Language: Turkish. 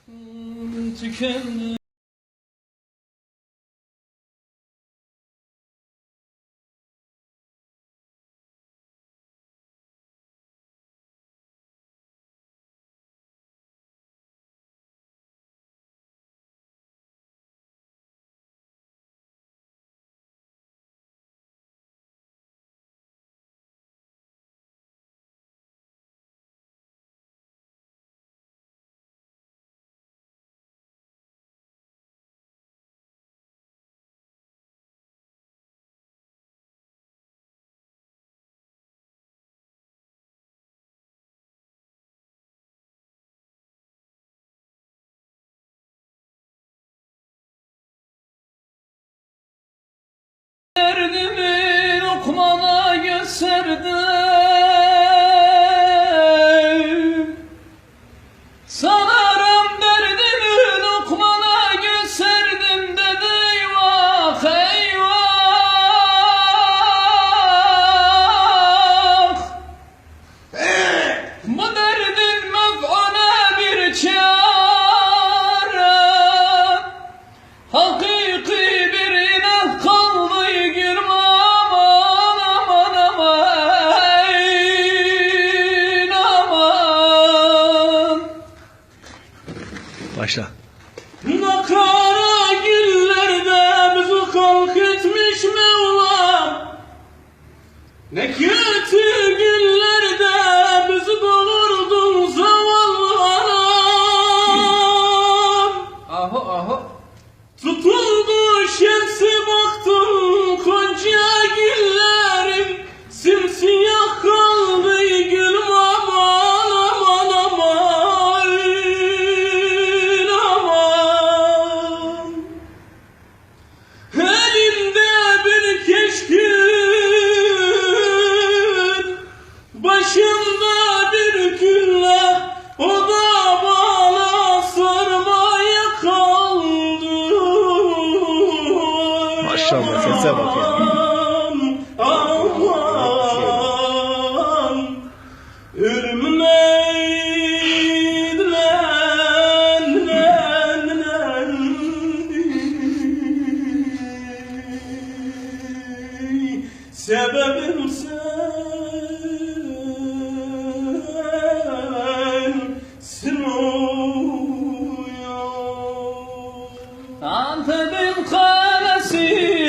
Tükendi. Derdimi lokmana gösterdim. Sanırım derdimi lokmana gösterdim dedi eyvah eyvah. Bu derdin mef'une bir çare, hakiki bir ilah kaldı girme aman aman aman aman. Başla. Ne kara günlerde bizi halk etmiş Mevlam, ne kötü günlerde bizi doğurdun zavallı anam. Aho aho. Tutuldu şemsi baktım koca güllerim, simsiyah kaldı gülüm aman aman aman aman. Elimde bir keşkül, başımda bir külle, o da bana sarmaya kaldı. Maşallah, sese bak ya. Aman, ölümüne sebebim sen.